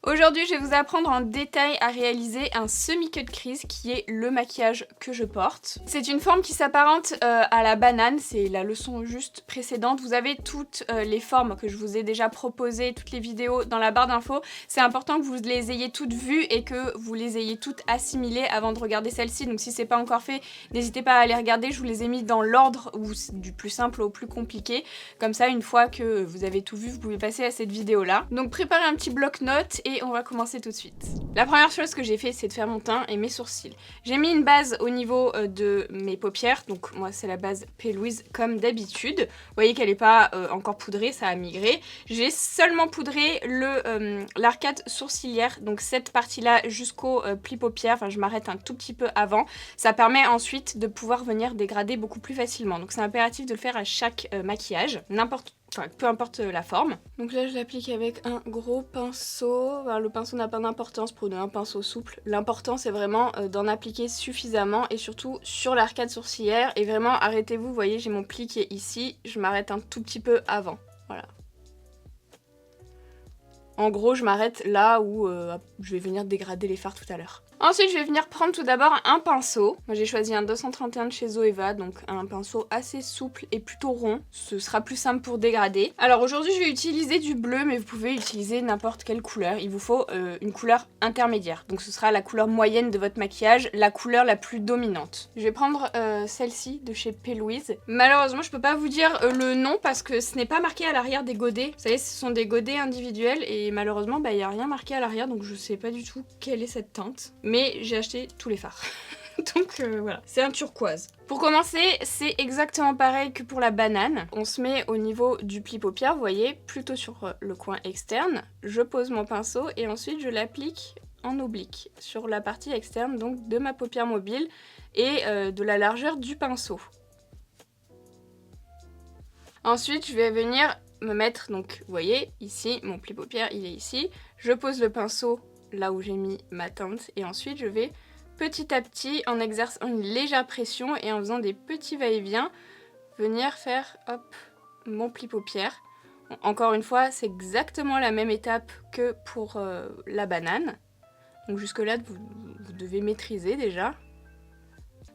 Aujourd'hui, je vais vous apprendre en détail à réaliser un semi-cut crease qui est le maquillage que je porte. C'est une forme qui s'apparente à la banane, c'est la leçon juste précédente. Vous avez toutes les formes que je vous ai déjà proposées, toutes les vidéos dans la barre d'infos. C'est important que vous les ayez toutes vues et que vous les ayez toutes assimilées avant de regarder celle-ci. Donc si c'est pas encore fait, n'hésitez pas à les regarder. Je vous les ai mis dans l'ordre du plus simple au plus compliqué. Comme ça, une fois que vous avez tout vu, vous pouvez passer à cette vidéo-là. Donc préparez un petit bloc-notes et on va commencer tout de suite. La première chose que j'ai fait, c'est de faire mon teint et mes sourcils. J'ai mis une base au niveau de mes paupières, donc moi c'est la base P. Louise comme d'habitude. Vous voyez qu'elle n'est pas encore poudrée, ça a migré. J'ai seulement poudré l'arcade sourcilière, donc cette partie-là jusqu'au pli paupières, enfin je m'arrête un tout petit peu avant. Ça permet ensuite de pouvoir venir dégrader beaucoup plus facilement. Donc c'est impératif de le faire à chaque maquillage, peu importe la forme. Donc là je l'applique avec un gros pinceau. Enfin, le pinceau n'a pas d'importance, prenez un pinceau souple. L'important c'est vraiment d'en appliquer suffisamment et surtout sur l'arcade sourcilière. Et vraiment arrêtez-vous, vous voyez j'ai mon pli qui est ici, je m'arrête un tout petit peu avant. Voilà. En gros je m'arrête là où je vais venir dégrader les fards tout à l'heure. Ensuite, je vais venir prendre tout d'abord un pinceau. Moi, j'ai choisi un 231 de chez Zoeva, donc un pinceau assez souple et plutôt rond. Ce sera plus simple pour dégrader. Alors aujourd'hui, je vais utiliser du bleu, mais vous pouvez utiliser n'importe quelle couleur. Il vous faut une couleur intermédiaire. Donc ce sera la couleur moyenne de votre maquillage, la couleur la plus dominante. Je vais prendre celle-ci de chez P. Louise. Malheureusement, je peux pas vous dire le nom parce que ce n'est pas marqué à l'arrière des godets. Vous savez, ce sont des godets individuels et malheureusement, il n'y a rien marqué à l'arrière, donc je sais pas du tout quelle est cette teinte. Mais j'ai acheté tous les fards. Donc voilà, c'est un turquoise. Pour commencer, c'est exactement pareil que pour la banane. On se met au niveau du pli paupière, vous voyez, plutôt sur le coin externe. Je pose mon pinceau et ensuite je l'applique en oblique sur la partie externe donc de ma paupière mobile et de la largeur du pinceau. Ensuite, je vais venir me mettre, donc vous voyez, ici, mon pli paupière, il est ici. Je pose le pinceau là où j'ai mis ma teinte et ensuite je vais petit à petit en exerçant une légère pression et en faisant des petits va-et-vient venir faire hop mon pli paupière. Bon, encore une fois c'est exactement la même étape que pour la banane, donc jusque là vous devez maîtriser déjà.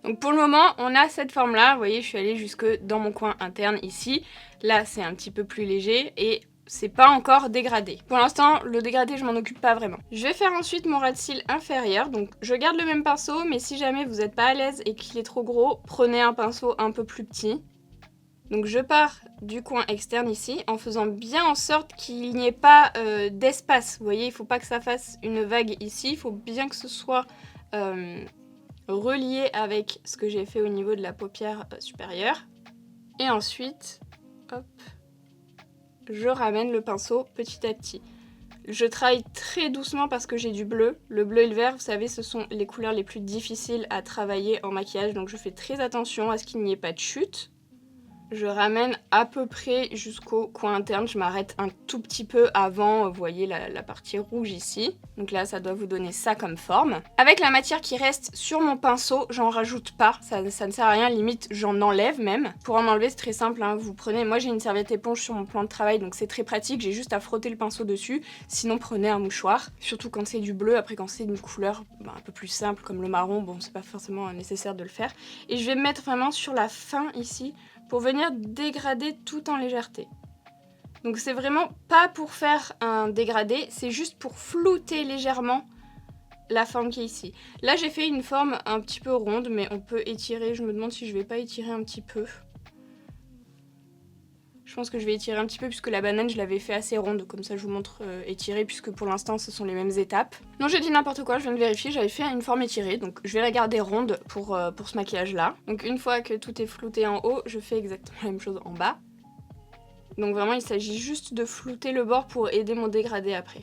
Donc pour le moment on a cette forme là, vous voyez je suis allée jusque dans mon coin interne ici, là c'est un petit peu plus léger et c'est pas encore dégradé. Pour l'instant, le dégradé, je m'en occupe pas vraiment. Je vais faire ensuite mon ras de cils inférieur. Donc, je garde le même pinceau, mais si jamais vous n'êtes pas à l'aise et qu'il est trop gros, prenez un pinceau un peu plus petit. Donc, je pars du coin externe ici, en faisant bien en sorte qu'il n'y ait pas d'espace. Vous voyez, il faut pas que ça fasse une vague ici. Il faut bien que ce soit relié avec ce que j'ai fait au niveau de la paupière supérieure. Et ensuite, hop, je ramène le pinceau petit à petit. Je travaille très doucement parce que j'ai du bleu. Le bleu et le vert, vous savez, ce sont les couleurs les plus difficiles à travailler en maquillage. Donc je fais très attention à ce qu'il n'y ait pas de chute. Je ramène à peu près jusqu'au coin interne. Je m'arrête un tout petit peu avant, vous voyez la partie rouge ici. Donc là, ça doit vous donner ça comme forme. Avec la matière qui reste sur mon pinceau, j'en rajoute pas. Ça ne sert à rien, limite j'en enlève même. Pour en enlever, c'est très simple, hein. Vous prenez, moi j'ai une serviette éponge sur mon plan de travail, donc c'est très pratique. J'ai juste à frotter le pinceau dessus. Sinon, prenez un mouchoir. Surtout quand c'est du bleu, après quand c'est une couleur un peu plus simple comme le marron, bon, c'est pas forcément nécessaire de le faire. Et je vais me mettre vraiment sur la fin ici, pour venir dégrader tout en légèreté. Donc c'est vraiment pas pour faire un dégradé, c'est juste pour flouter légèrement la forme qui est ici. Là j'ai fait une forme un petit peu ronde, mais on peut étirer, je me demande si je vais pas étirer un petit peu. Je pense que je vais étirer un petit peu puisque la banane je l'avais fait assez ronde, comme ça je vous montre étirer puisque pour l'instant ce sont les mêmes étapes. Non, j'ai dit n'importe quoi, je viens de vérifier, j'avais fait une forme étirée, donc je vais la garder ronde pour ce maquillage là. Donc une fois que tout est flouté en haut, je fais exactement la même chose en bas. Donc vraiment il s'agit juste de flouter le bord pour aider mon dégradé après.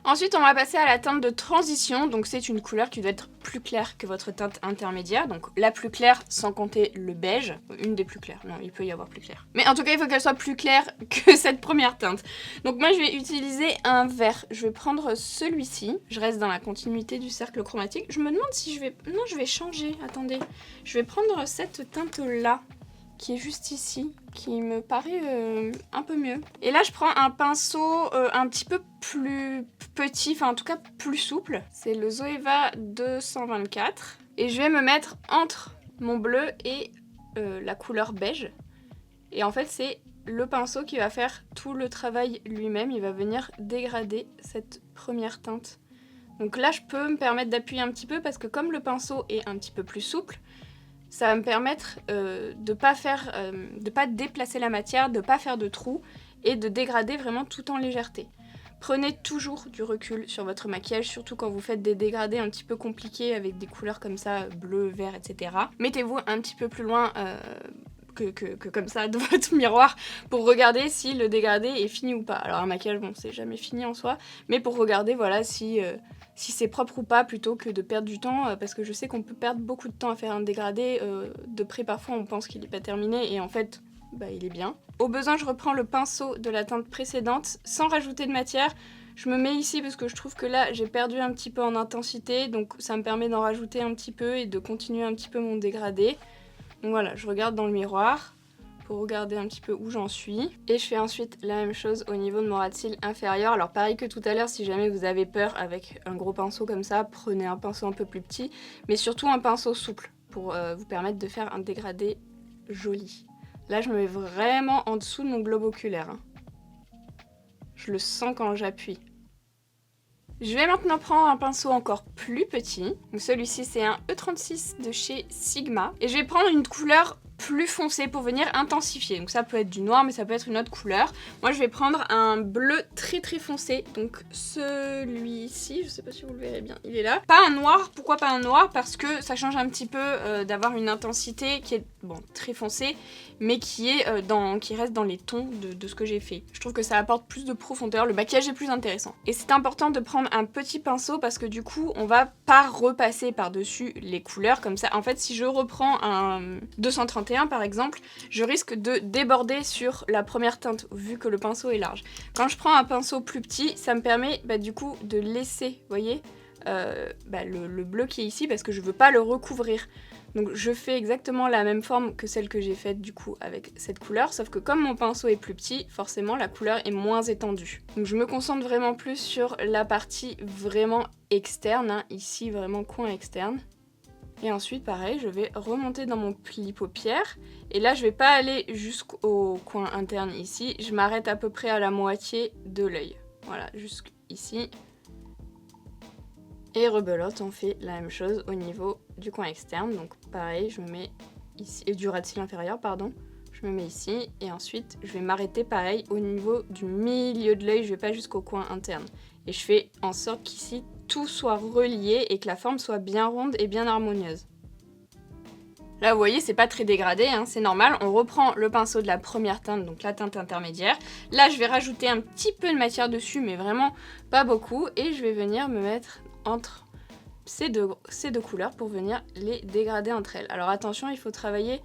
Ensuite, on va passer à la teinte de transition. Donc c'est une couleur qui doit être plus claire que votre teinte intermédiaire. Donc la plus claire sans compter le beige. Une des plus claires. Non, il peut y avoir plus clair. Mais en tout cas, il faut qu'elle soit plus claire que cette première teinte. Donc moi, je vais utiliser un vert. Je vais prendre celui-ci. Je reste dans la continuité du cercle chromatique. Je me demande si je vais... Non, je vais changer. Attendez. Je vais prendre cette teinte-là. qui est juste ici, qui me paraît un peu mieux. Et là je prends un pinceau un petit peu plus petit, enfin en tout cas plus souple. C'est le Zoeva 224. Et je vais me mettre entre mon bleu et la couleur beige. Et en fait c'est le pinceau qui va faire tout le travail lui-même. Il va venir dégrader cette première teinte. Donc là je peux me permettre d'appuyer un petit peu parce que comme le pinceau est un petit peu plus souple, ça va me permettre de pas déplacer la matière, de pas faire de trous et de dégrader vraiment tout en légèreté. Prenez toujours du recul sur votre maquillage, surtout quand vous faites des dégradés un petit peu compliqués avec des couleurs comme ça, bleu, vert, etc. Mettez-vous un petit peu plus loin que comme ça de votre miroir pour regarder si le dégradé est fini ou pas. Alors un maquillage, bon, c'est jamais fini en soi, mais pour regarder voilà si c'est propre ou pas, plutôt que de perdre du temps, parce que je sais qu'on peut perdre beaucoup de temps à faire un dégradé. De près, parfois, on pense qu'il n'est pas terminé, et en fait, bah, il est bien. Au besoin, je reprends le pinceau de la teinte précédente, sans rajouter de matière. Je me mets ici parce que je trouve que là, j'ai perdu un petit peu en intensité, donc ça me permet d'en rajouter un petit peu et de continuer un petit peu mon dégradé. Donc voilà, je regarde dans le miroir pour regarder un petit peu où j'en suis. Et je fais ensuite la même chose au niveau de mon ras de cils inférieur. Alors pareil que tout à l'heure, si jamais vous avez peur avec un gros pinceau comme ça, prenez un pinceau un peu plus petit, mais surtout un pinceau souple pour vous permettre de faire un dégradé joli. Là, je me mets vraiment en dessous de mon globe oculaire. Hein. Je le sens quand j'appuie. Je vais maintenant prendre un pinceau encore plus petit. Celui-ci, c'est un E36 de chez Sigma. Et je vais prendre une couleur plus foncé pour venir intensifier. Donc ça peut être du noir, mais ça peut être une autre couleur. Moi je vais prendre un bleu très très foncé, donc celui-ci, je sais pas si vous le verrez bien, il est là. Pas un noir, pourquoi pas un noir? Parce que ça change un petit peu d'avoir une intensité qui est bon très foncée, mais qui reste dans les tons de ce que j'ai fait. Je trouve que ça apporte plus de profondeur, le maquillage est plus intéressant. Et c'est important de prendre un petit pinceau parce que du coup on va pas repasser par-dessus les couleurs comme ça. En fait si je reprends un 231 par exemple, je risque de déborder sur la première teinte vu que le pinceau est large. Quand je prends un pinceau plus petit, ça me permet du coup de laisser, vous voyez, le bleu qui est ici parce que je veux pas le recouvrir. Donc je fais exactement la même forme que celle que j'ai faite du coup avec cette couleur, sauf que comme mon pinceau est plus petit, forcément la couleur est moins étendue. Donc je me concentre vraiment plus sur la partie vraiment externe, hein, ici vraiment coin externe. Et ensuite pareil, je vais remonter dans mon pli paupière, et là je vais pas aller jusqu'au coin interne ici, je m'arrête à peu près à la moitié de l'œil. Voilà, jusqu'ici. Et rebelote, on fait la même chose au niveau du coin externe. Donc pareil, je me mets ici, et du ras de cils inférieur, pardon. Je me mets ici, et ensuite je vais m'arrêter pareil au niveau du milieu de l'œil, je vais pas jusqu'au coin interne. Et je fais en sorte qu'ici tout soit relié et que la forme soit bien ronde et bien harmonieuse. Là vous voyez c'est pas très dégradé, hein, c'est normal, on reprend le pinceau de la première teinte, donc la teinte intermédiaire. Là je vais rajouter un petit peu de matière dessus mais vraiment pas beaucoup, et je vais venir me mettre entre ces deux couleurs pour venir les dégrader entre elles. Alors attention, il faut travailler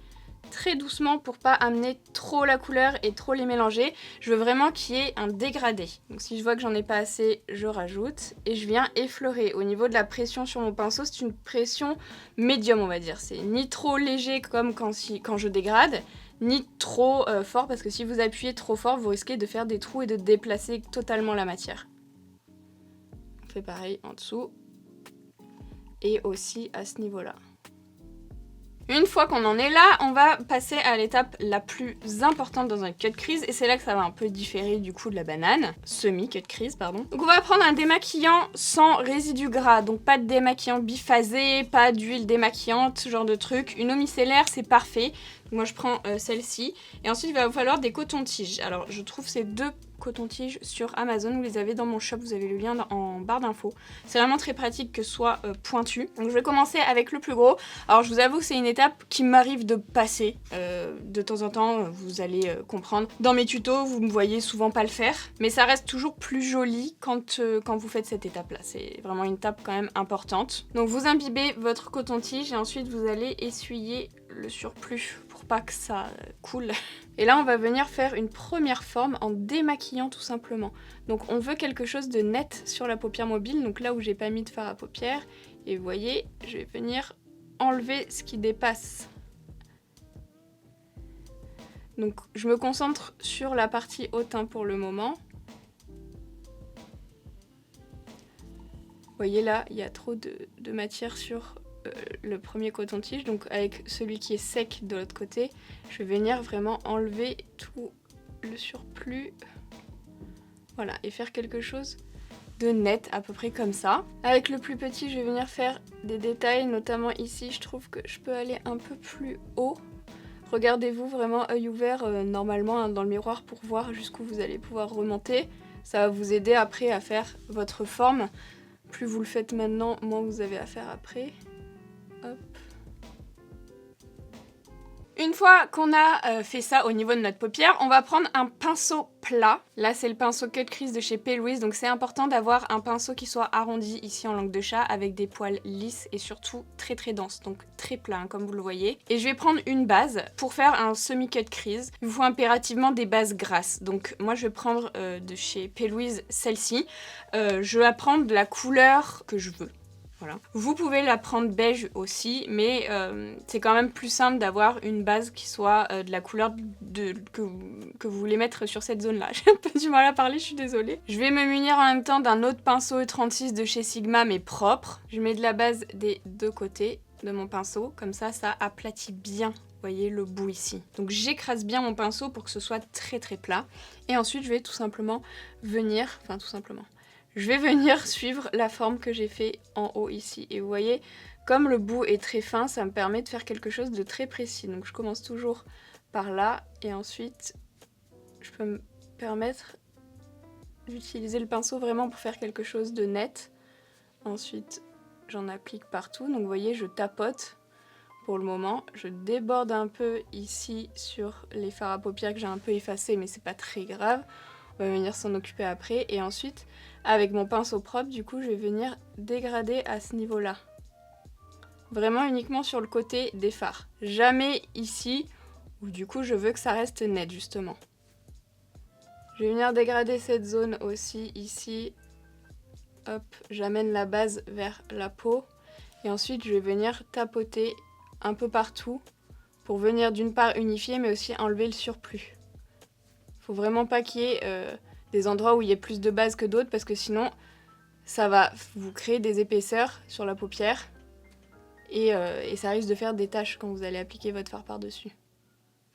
très doucement pour pas amener trop la couleur et trop les mélanger. Je veux vraiment qu'il y ait un dégradé. Donc si je vois que j'en ai pas assez, je rajoute et je viens effleurer. Au niveau de la pression sur mon pinceau, c'est une pression médium on va dire. C'est ni trop léger comme quand je dégrade, ni trop fort parce que si vous appuyez trop fort, vous risquez de faire des trous et de déplacer totalement la matière. On fait pareil en dessous et aussi à ce niveau-là. Une fois qu'on en est là, on va passer à l'étape la plus importante dans un cut crease, et c'est là que ça va un peu différer du coup de la banane, semi-cut crease pardon. Donc on va prendre un démaquillant sans résidus gras, donc pas de démaquillant biphasé, pas d'huile démaquillante, ce genre de truc. Une eau micellaire c'est parfait, donc moi je prends celle-ci, et ensuite il va vous falloir des cotons-tiges. Alors je trouve ces deux cotons-tiges sur Amazon, vous les avez dans mon shop, vous avez le lien en barre d'infos. C'est vraiment très pratique que ce soit pointu. Donc je vais commencer avec le plus gros. Alors je vous avoue que c'est une étape qui m'arrive de passer de temps en temps, vous allez comprendre. Dans mes tutos, vous me voyez souvent pas le faire, mais ça reste toujours plus joli quand vous faites cette étape-là. C'est vraiment une étape quand même importante. Donc vous imbibez votre coton-tige et ensuite vous allez essuyer le surplus pour pas que ça coule. Et là on va venir faire une première forme en démaquillant tout simplement. Donc on veut quelque chose de net sur la paupière mobile, donc là où j'ai pas mis de fard à paupières, et vous voyez, je vais venir enlever ce qui dépasse. Donc je me concentre sur la partie hautain pour le moment. Vous voyez là, il y a trop de matière sur le premier coton-tige. Donc avec celui qui est sec de l'autre côté, je vais venir vraiment enlever tout le surplus. Voilà, et faire quelque chose de net, à peu près comme ça. Avec le plus petit, je vais venir faire des détails, notamment ici, je trouve que je peux aller un peu plus haut. Regardez-vous vraiment œil ouvert normalement hein, dans le miroir pour voir jusqu'où vous allez pouvoir remonter. Ça va vous aider après à faire votre forme. Plus vous le faites maintenant, moins vous avez à faire après. Hop. Une fois qu'on a fait ça au niveau de notre paupière, on va prendre un pinceau plat. Là, c'est le pinceau Cut Crease de chez P. Louise, donc c'est important d'avoir un pinceau qui soit arrondi ici en langue de chat avec des poils lisses et surtout très très denses, donc très plat hein, comme vous le voyez. Et je vais prendre une base pour faire un semi-cut crease. Il vous faut impérativement des bases grasses, donc moi je vais prendre de chez P. Louise celle-ci. Je vais prendre de la couleur que je veux. Voilà. Vous pouvez la prendre beige aussi, mais c'est quand même plus simple d'avoir une base qui soit de la couleur que vous voulez mettre sur cette zone-là. J'ai un peu du mal à parler, je suis désolée. Je vais me munir en même temps d'un autre pinceau E36 de chez Sigma, mais propre. Je mets de la base des deux côtés de mon pinceau, comme ça, ça aplatit bien. Vous voyez le bout ici. Donc j'écrase bien mon pinceau pour que ce soit très très plat. Et ensuite, je vais tout simplement venir, enfin tout simplement... Je vais venir suivre la forme que j'ai fait en haut ici. Et vous voyez, comme le bout est très fin, ça me permet de faire quelque chose de très précis. Donc je commence toujours par là et ensuite je peux me permettre d'utiliser le pinceau vraiment pour faire quelque chose de net. Ensuite, j'en applique partout. Donc vous voyez, je tapote pour le moment. Je déborde un peu ici sur les fards à paupières que j'ai un peu effacés, mais c'est pas très grave. On va venir s'en occuper après. Et ensuite, avec mon pinceau propre, du coup, je vais venir dégrader à ce niveau-là. Vraiment uniquement sur le côté des fards. Jamais ici, où du coup, je veux que ça reste net, justement. Je vais venir dégrader cette zone aussi, ici. Hop, j'amène la base vers la peau. Et ensuite, je vais venir tapoter un peu partout pour venir d'une part unifier, mais aussi enlever le surplus. Faut vraiment pas qu'il y ait des endroits où il y ait plus de base que d'autres parce que sinon ça va vous créer des épaisseurs sur la paupière et ça risque de faire des taches quand vous allez appliquer votre fard par-dessus.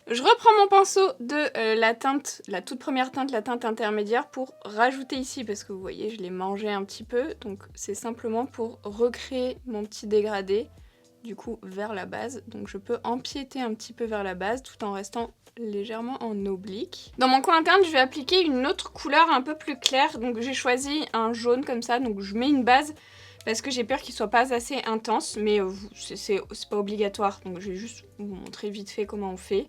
Je reprends mon pinceau de la teinte, la toute première teinte, la teinte intermédiaire pour rajouter ici parce que vous voyez je l'ai mangé un petit peu donc c'est simplement pour recréer mon petit dégradé du coup vers la base. Donc je peux empiéter un petit peu vers la base tout en restant légèrement en oblique. Dans mon coin interne, je vais appliquer une autre couleur un peu plus claire. Donc j'ai choisi un jaune comme ça. Donc je mets une base parce que j'ai peur qu'il soit pas assez intense. Mais c'est pas obligatoire. Donc je vais juste vous montrer vite fait comment on fait.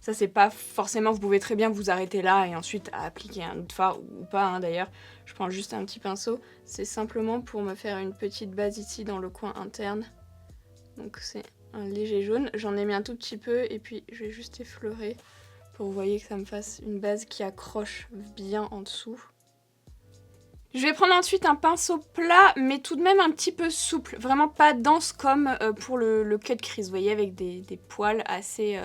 Ça c'est pas forcément, vous pouvez très bien vous arrêter là et ensuite appliquer un autre fard ou pas hein, d'ailleurs. Je prends juste un petit pinceau. C'est simplement pour me faire une petite base ici dans le coin interne. Donc c'est un léger jaune, j'en ai mis un tout petit peu et puis je vais juste effleurer pour que vous voyez que ça me fasse une base qui accroche bien en dessous. Je vais prendre ensuite un pinceau plat mais tout de même un petit peu souple, vraiment pas dense comme pour le cut crease, vous voyez avec des poils assez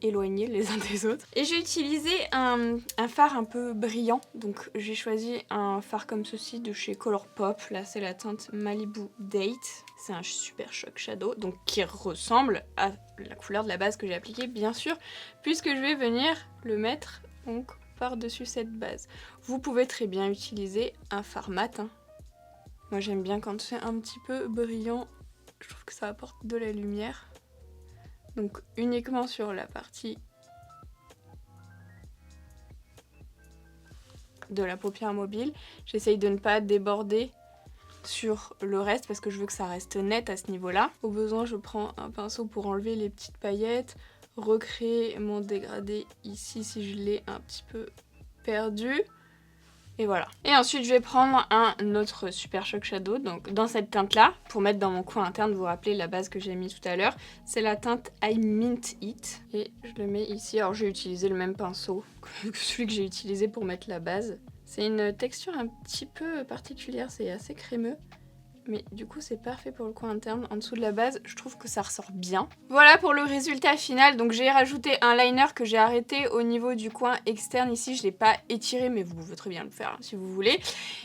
éloignés les uns des autres. Et j'ai utilisé un fard un peu brillant, donc j'ai choisi un fard comme ceci de chez Colourpop, là c'est la teinte Malibu Date, c'est un super choc shadow, donc qui ressemble à la couleur de la base que j'ai appliquée bien sûr, puisque je vais venir le mettre donc par-dessus cette base. Vous pouvez très bien utiliser un fard mat, hein. Moi j'aime bien quand c'est un petit peu brillant, je trouve que ça apporte de la lumière. Donc uniquement sur la partie de la paupière mobile. J'essaye de ne pas déborder sur le reste parce que je veux que ça reste net à ce niveau-là. Au besoin, je prends un pinceau pour enlever les petites paillettes, recréer mon dégradé ici si je l'ai un petit peu perdu. Et voilà. Et ensuite, je vais prendre un autre Super Shock Shadow, donc dans cette teinte-là, pour mettre dans mon coin interne, vous vous rappelez la base que j'ai mis tout à l'heure. C'est la teinte I Mint It. Et je le mets ici. Alors, j'ai utilisé le même pinceau que celui que j'ai utilisé pour mettre la base. C'est une texture un petit peu particulière, c'est assez crémeux. mais du coup c'est parfait pour le coin interne. En dessous de la base, je trouve que ça ressort bien. Voilà pour le résultat final. Donc j'ai rajouté un liner que j'ai arrêté au niveau du coin externe ici. Je l'ai pas étiré, mais vous pouvez très bien le faire hein, si vous voulez.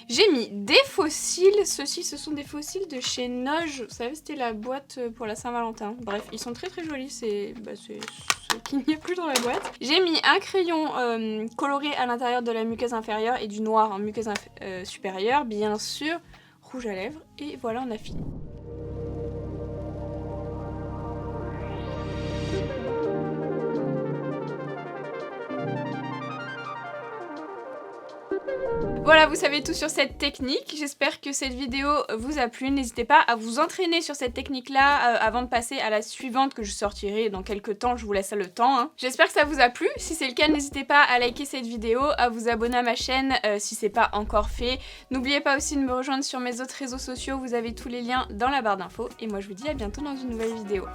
J'ai mis des fossiles. Ceux-ci, ce sont des fossiles de chez Noge. Vous savez, c'était la boîte pour la Saint-Valentin. Bref, ils sont très jolis. C'est ce qu'il n'y a plus dans la boîte. J'ai mis un crayon coloré à l'intérieur de la muqueuse inférieure et du noir en muqueuse supérieure, bien sûr, rouge à lèvres, et voilà, on a fini. Voilà, vous savez tout sur cette technique. J'espère que cette vidéo vous a plu. N'hésitez pas à vous entraîner sur cette technique-là avant de passer à la suivante que je sortirai dans quelques temps. Je vous laisse le temps. Hein. J'espère que ça vous a plu. Si c'est le cas, n'hésitez pas à liker cette vidéo, à vous abonner à ma chaîne si c'est pas encore fait. N'oubliez pas aussi de me rejoindre sur mes autres réseaux sociaux. Vous avez tous les liens dans la barre d'infos. Et moi, je vous dis à bientôt dans une nouvelle vidéo.